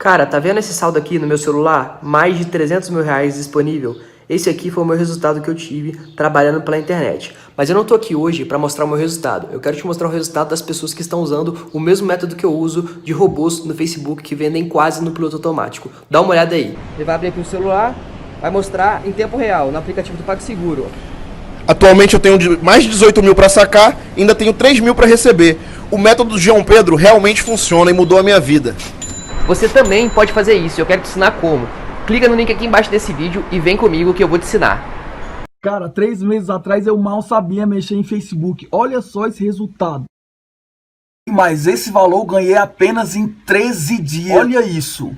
Cara, tá vendo esse saldo aqui no meu celular? Mais de 300 mil reais disponível. Esse aqui foi o meu resultado que eu tive trabalhando pela internet. Mas eu não tô aqui hoje para mostrar o meu resultado. Eu quero te mostrar o resultado das pessoas que estão usando o mesmo método que eu uso de robôs no Facebook que vendem quase no piloto automático. Dá uma olhada aí. Ele vai abrir aqui o celular, vai mostrar em tempo real, no aplicativo do PagSeguro. Atualmente eu tenho mais de 18 mil para sacar e ainda tenho 3 mil para receber. O método do João Pedro realmente funciona e mudou a minha vida. Você também pode fazer isso, eu quero te ensinar como. Clica no link aqui embaixo desse vídeo e vem comigo que eu vou te ensinar. Cara, 3 meses atrás eu mal sabia mexer em Facebook. Olha só esse resultado. Mas esse valor eu ganhei apenas em 13 dias. Olha isso.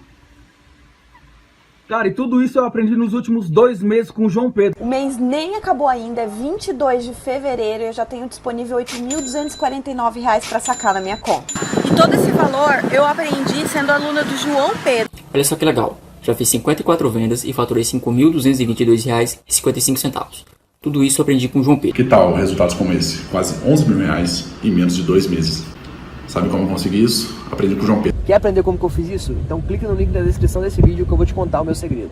Cara, e tudo isso eu aprendi nos últimos 2 meses com o João Pedro. O mês nem acabou ainda, é 22 de fevereiro e eu já tenho disponível R$ 8.249 para sacar na minha conta. E todo esse valor eu aprendi sendo aluna do João Pedro. Olha só que legal, já fiz 54 vendas e faturei R$ 5.222,55. Tudo isso eu aprendi com o João Pedro. Que tal resultados como esse? Quase 11 mil reais em menos de 2 meses. Sabe como eu consegui isso? Aprendi com o João Pedro. Quer aprender como que eu fiz isso? Então clique no link na descrição desse vídeo que eu vou te contar o meu segredo.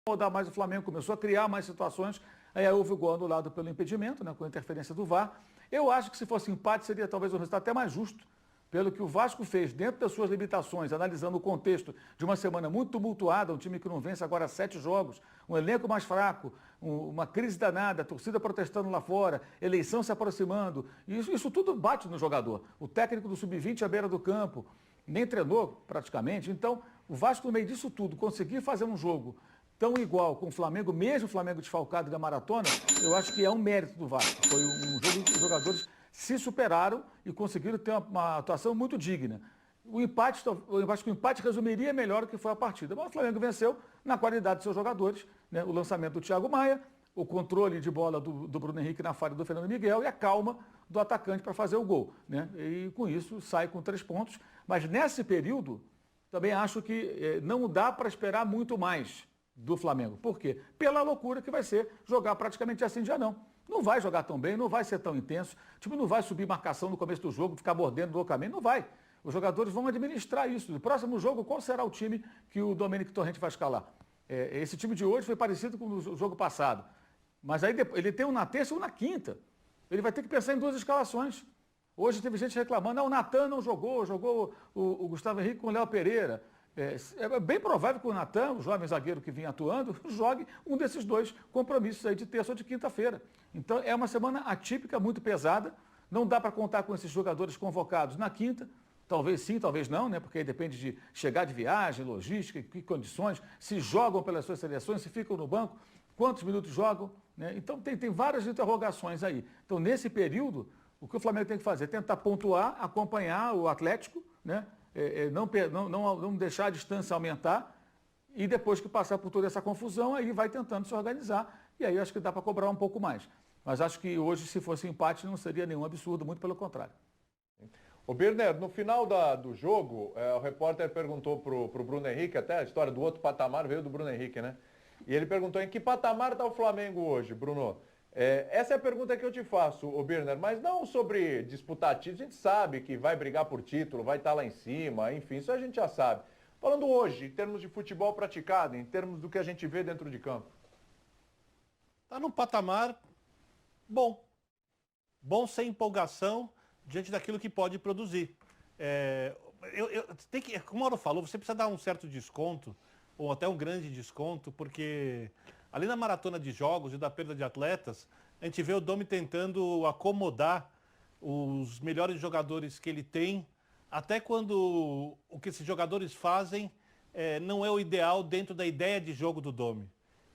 Rodar mais o Flamengo, começou a criar mais situações, aí houve o gol anulado pelo impedimento, né, com a interferência do VAR. Eu acho que se fosse empate seria talvez um resultado até mais justo, pelo que o Vasco fez dentro das suas limitações, analisando o contexto de uma semana muito tumultuada, um time que não vence agora 7 jogos, um elenco mais fraco, uma crise danada, a torcida protestando lá fora, eleição se aproximando, e isso tudo bate no jogador. O técnico do Sub-20 à beira do campo, nem treinou praticamente, então o Vasco no meio disso tudo, conseguir fazer um jogo tão igual com o Flamengo, mesmo o Flamengo desfalcado da maratona, eu acho que é um mérito do Vasco. Foi um jogo que os jogadores se superaram e conseguiram ter uma atuação muito digna. Eu acho que o empate resumiria melhor o que foi a partida. Mas o Flamengo venceu na qualidade de seus jogadores, né? O lançamento do Thiago Maia, o controle de bola do Bruno Henrique na falha do Fernando Miguel e a calma do atacante para fazer o gol, né? E com isso sai com 3 pontos. Mas nesse período, também acho que não dá para esperar muito mais do Flamengo. Por quê? Pela loucura que vai ser jogar praticamente assim já não. Não vai jogar tão bem, não vai ser tão intenso. O time não vai subir marcação no começo do jogo, ficar mordendo loucamente, não vai. Os jogadores vão administrar isso. No próximo jogo, qual será o time que o Domenico Torrente vai escalar? Esse time de hoje foi parecido com o jogo passado. Mas aí ele tem um na terça e um na quinta. Ele vai ter que pensar em 2 escalações. Hoje teve gente reclamando, o Natan não jogou, jogou o Gustavo Henrique com o Léo Pereira. É bem provável que o Natan, o jovem zagueiro que vinha atuando, jogue um desses 2 compromissos aí de terça ou de quinta-feira. Então é uma semana atípica, muito pesada. Não dá para contar com esses jogadores convocados na quinta. Talvez sim, talvez não, né? Porque aí depende de chegar de viagem, logística, em que condições, se jogam pelas suas seleções, se ficam no banco, quantos minutos jogam, né? Então tem várias interrogações aí. Então nesse período, o que o Flamengo tem que fazer? Tentar pontuar, acompanhar o Atlético, né? Não deixar a distância aumentar e depois que passar por toda essa confusão, aí vai tentando se organizar e aí acho que dá para cobrar um pouco mais. Mas acho que hoje, se fosse empate, não seria nenhum absurdo, muito pelo contrário. O Birner, no final do jogo, o repórter perguntou pro Bruno Henrique, até a história do outro patamar veio do Bruno Henrique, né? E ele perguntou em que patamar está o Flamengo hoje, Bruno? Essa é a pergunta que eu te faço, o Birner, mas não sobre disputar título, a gente sabe que vai brigar por título, vai estar lá em cima, enfim, isso a gente já sabe. Falando hoje, em termos de futebol praticado, em termos do que a gente vê dentro de campo. Está num patamar bom. Bom sem empolgação diante daquilo que pode produzir. Como o Mauro falou, você precisa dar um certo desconto, ou até um grande desconto, porque além da maratona de jogos e da perda de atletas, a gente vê o Domi tentando acomodar os melhores jogadores que ele tem, até quando o que esses jogadores fazem não é o ideal dentro da ideia de jogo do Domi.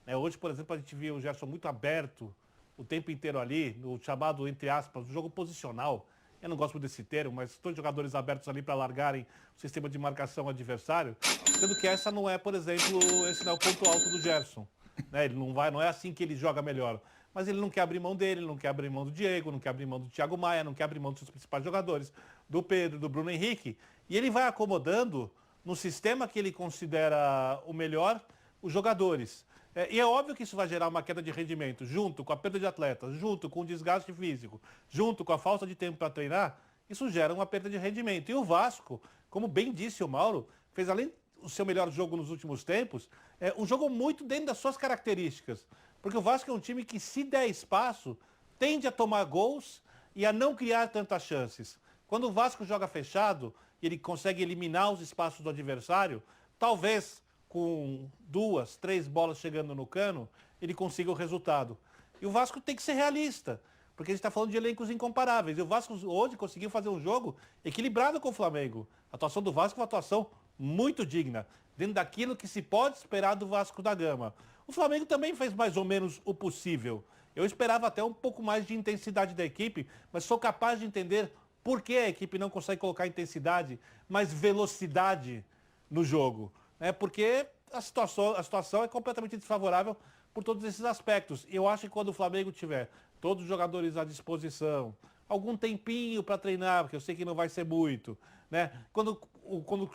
Hoje, por exemplo, a gente viu o Gerson muito aberto o tempo inteiro ali, no chamado, entre aspas, jogo posicional. Eu não gosto muito desse termo, mas todos os jogadores abertos ali para largarem o sistema de marcação adversário, sendo que essa não é, por exemplo, esse não é o ponto alto do Gerson. Ele não é assim que ele joga melhor. Mas ele não quer abrir mão dele, não quer abrir mão do Diego, não quer abrir mão do Thiago Maia, não quer abrir mão dos seus principais jogadores, do Pedro, do Bruno Henrique. E ele vai acomodando, no sistema que ele considera o melhor, os jogadores. E é óbvio que isso vai gerar uma queda de rendimento, junto com a perda de atletas, junto com o desgaste físico, junto com a falta de tempo para treinar. isso gera uma perda de rendimento. E o Vasco, como bem disse o Mauro, fez além do seu melhor jogo nos últimos tempos, um jogo muito dentro das suas características. Porque o Vasco é um time que, se der espaço, tende a tomar gols e a não criar tantas chances. Quando o Vasco joga fechado, ele consegue eliminar os espaços do adversário, talvez com 2, 3 bolas chegando no cano, ele consiga o resultado. E o Vasco tem que ser realista, porque a gente está falando de elencos incomparáveis. E o Vasco hoje conseguiu fazer um jogo equilibrado com o Flamengo. A atuação do Vasco é uma atuação muito digna, dentro daquilo que se pode esperar do Vasco da Gama. O Flamengo também fez mais ou menos o possível. Eu esperava até um pouco mais de intensidade da equipe, mas sou capaz de entender por que a equipe não consegue colocar intensidade, mas velocidade no jogo. Porque a situação é completamente desfavorável por todos esses aspectos. Eu acho que quando o Flamengo tiver todos os jogadores à disposição, algum tempinho para treinar, porque eu sei que não vai ser muito, né? Quando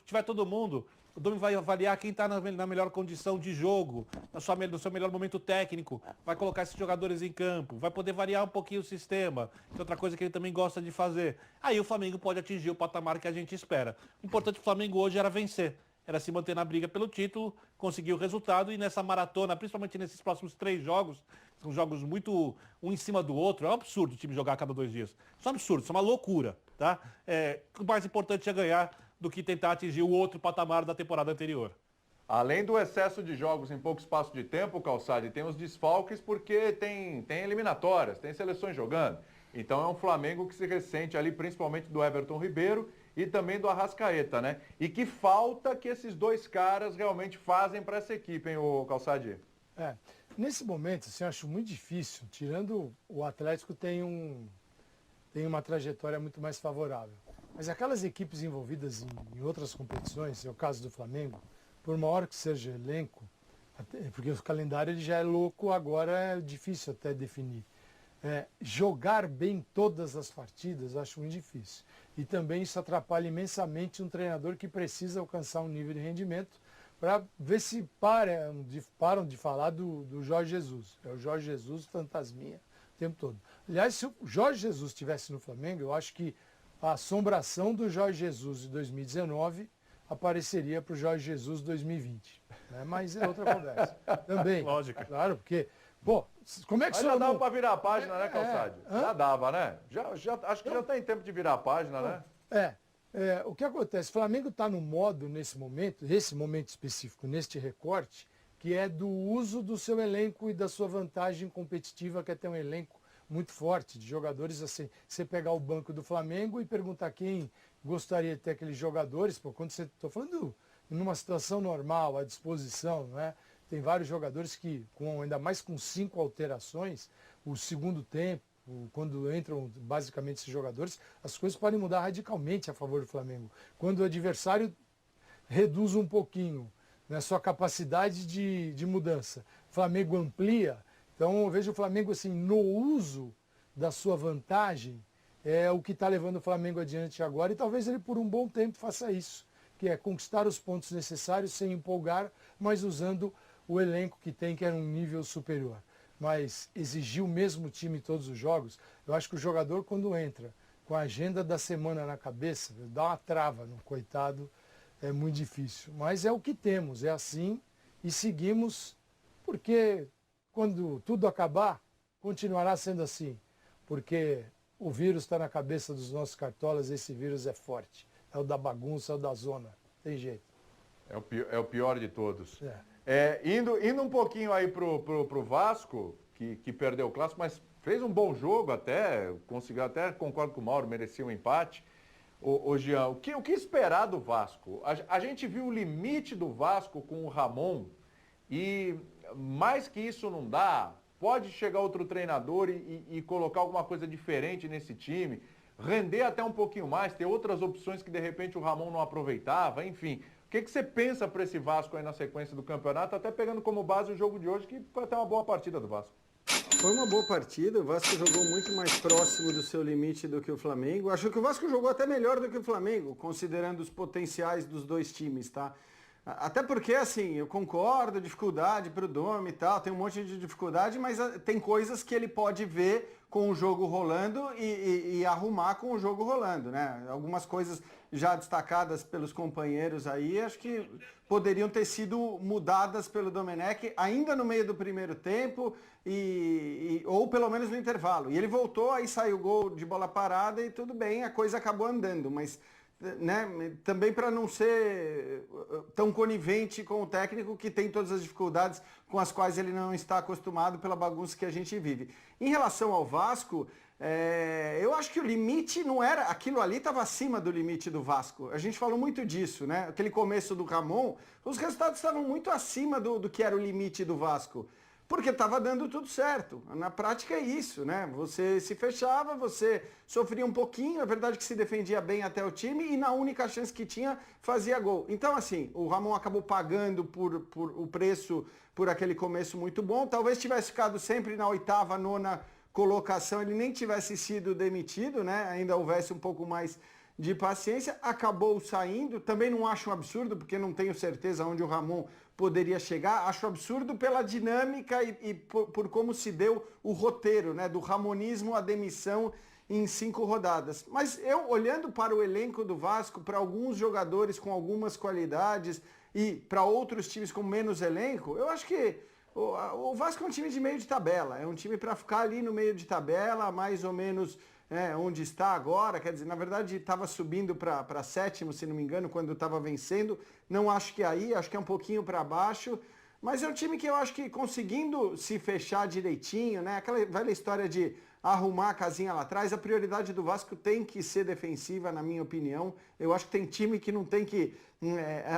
tiver todo mundo, o Domi vai avaliar quem está na melhor condição de jogo, no seu melhor momento técnico, vai colocar esses jogadores em campo, vai poder variar um pouquinho o sistema, que é outra coisa que ele também gosta de fazer. Aí o Flamengo pode atingir o patamar que a gente espera. O importante do Flamengo hoje era vencer, era se manter na briga pelo título, conseguir o resultado, e nessa maratona, principalmente nesses próximos 3 jogos, são jogos muito um em cima do outro, é um absurdo o time jogar a cada 2 dias. Isso é um absurdo, isso é uma loucura, tá? O mais importante é ganhar do que tentar atingir o outro patamar da temporada anterior. Além do excesso de jogos em pouco espaço de tempo, Calçade, tem os desfalques porque tem eliminatórias, tem seleções jogando. Então é um Flamengo que se ressente ali, principalmente do Everton Ribeiro e também do Arrascaeta, né? E que falta que esses 2 caras realmente fazem para essa equipe, hein, o Calçade? Nesse momento, assim, eu acho muito difícil, tirando o Atlético tem uma trajetória muito mais favorável. Mas aquelas equipes envolvidas em outras competições, é o caso do Flamengo, por maior que seja o elenco, porque o calendário ele já é louco, agora é difícil até definir. Jogar bem todas as partidas, acho muito difícil. E também isso atrapalha imensamente um treinador que precisa alcançar um nível de rendimento para ver se param de falar do Jorge Jesus. É o Jorge Jesus fantasminha o tempo todo. Aliás, se o Jorge Jesus estivesse no Flamengo, eu acho que a assombração do Jorge Jesus de 2019 apareceria para o Jorge Jesus 2020. Né? Mas é outra conversa. Também. Lógico. Claro, porque... Pô, como é que já dava para virar a página, né, Calçade? Já dava, né? Acho que já tem tempo de virar a página, né? O que acontece? O Flamengo está no modo, nesse momento específico, neste recorte, que é do uso do seu elenco e da sua vantagem competitiva, que é ter um elenco muito forte, de jogadores assim. Você pegar o banco do Flamengo e perguntar quem gostaria de ter aqueles jogadores, quando você... Estou falando numa situação normal, à disposição, não é? Tem vários jogadores que, ainda mais com 5 alterações, o segundo tempo, quando entram basicamente esses jogadores, as coisas podem mudar radicalmente a favor do Flamengo. Quando o adversário reduz um pouquinho, né, sua capacidade de mudança, o Flamengo amplia. Então eu vejo o Flamengo assim, no uso da sua vantagem, é o que está levando o Flamengo adiante agora, e talvez ele por um bom tempo faça isso, que é conquistar os pontos necessários sem empolgar, mas usando o elenco que tem, que era um nível superior. Mas exigir o mesmo time em todos os jogos, eu acho que o jogador, quando entra com a agenda da semana na cabeça, dá uma trava no coitado, é muito difícil. Mas é o que temos, é assim, e seguimos, porque quando tudo acabar, continuará sendo assim. Porque o vírus está na cabeça dos nossos cartolas, esse vírus é forte. É o da bagunça, é o da zona. Tem jeito. É o pior de todos. Indo um pouquinho aí pro Vasco, que perdeu o clássico, mas fez um bom jogo até, conseguiu até, concordo com o Mauro, merecia um empate. Ô Jean, o que esperar do Vasco? A gente viu o limite do Vasco com o Ramon e mais que isso não dá. Pode chegar outro treinador e colocar alguma coisa diferente nesse time, render até um pouquinho mais, ter outras opções que de repente o Ramon não aproveitava, enfim. O que você pensa para esse Vasco aí na sequência do campeonato, até pegando como base o jogo de hoje, que foi até uma boa partida do Vasco? Foi uma boa partida, o Vasco jogou muito mais próximo do seu limite do que o Flamengo. Acho que o Vasco jogou até melhor do que o Flamengo, considerando os potenciais dos 2 times, tá? Até porque, assim, eu concordo, dificuldade para o Domi e tal, tem um monte de dificuldade, mas tem coisas que ele pode ver com o jogo rolando e arrumar com o jogo rolando, né? Algumas coisas já destacadas pelos companheiros aí, acho que poderiam ter sido mudadas pelo Domenech ainda no meio do primeiro tempo ou pelo menos no intervalo. E ele voltou, aí saiu o gol de bola parada e tudo bem, a coisa acabou andando, mas né, também para não ser tão conivente com o técnico que tem todas as dificuldades com as quais ele não está acostumado pela bagunça que a gente vive. Em relação ao Vasco, eu acho que o limite não era... Aquilo ali estava acima do limite do Vasco. A gente falou muito disso, né? Aquele começo do Ramon, os resultados estavam muito acima do que era o limite do Vasco. Porque estava dando tudo certo. Na prática é isso, né? Você se fechava, você sofria um pouquinho, é verdade que se defendia bem até o time e na única chance que tinha, fazia gol. Então, assim, o Ramon acabou pagando por o preço por aquele começo muito bom. Talvez tivesse ficado sempre na 8ª, 9ª colocação, ele nem tivesse sido demitido, né? Ainda houvesse um pouco mais de paciência. Acabou saindo. Também não acho um absurdo, porque não tenho certeza onde o Ramon poderia chegar. Acho absurdo pela dinâmica e por como se deu o roteiro, né? Do ramonismo à demissão em 5 rodadas. Mas eu, olhando para o elenco do Vasco, para alguns jogadores com algumas qualidades e para outros times com menos elenco, eu acho que o Vasco é um time de meio de tabela. É um time para ficar ali no meio de tabela, mais ou menos onde está agora. Quer dizer, na verdade estava subindo para 7º, se não me engano, quando estava vencendo. Não acho que aí, acho que é um pouquinho para baixo. Mas é um time que eu acho que conseguindo se fechar direitinho, né? Aquela velha história de arrumar a casinha lá atrás, a prioridade do Vasco tem que ser defensiva, na minha opinião. Eu acho que tem time que não tem que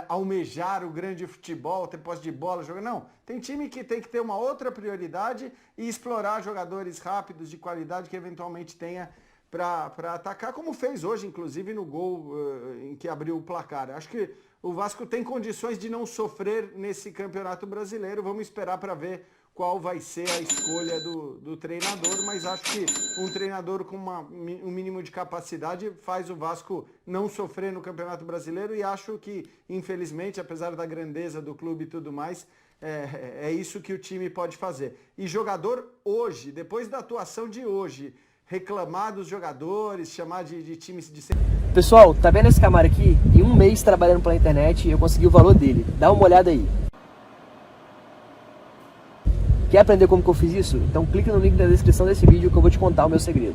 almejar o grande futebol, ter posse de bola, jogar. Não, tem time que tem que ter uma outra prioridade e explorar jogadores rápidos, de qualidade, que eventualmente tenha para atacar, como fez hoje, inclusive, no gol em que abriu o placar. Acho que o Vasco tem condições de não sofrer nesse Campeonato Brasileiro. Vamos esperar para ver qual vai ser a escolha do treinador, mas acho que um treinador com um mínimo de capacidade faz o Vasco não sofrer no Campeonato Brasileiro, e acho que, infelizmente, apesar da grandeza do clube e tudo mais, é isso que o time pode fazer. E jogador hoje, depois da atuação de hoje, reclamar dos jogadores, chamar de times de... Pessoal, tá vendo esse Camaro aqui? Em um mês trabalhando pela internet, eu consegui o valor dele. Dá uma olhada aí. Quer aprender como que eu fiz isso? Então clica no link na descrição desse vídeo que eu vou te contar o meu segredo.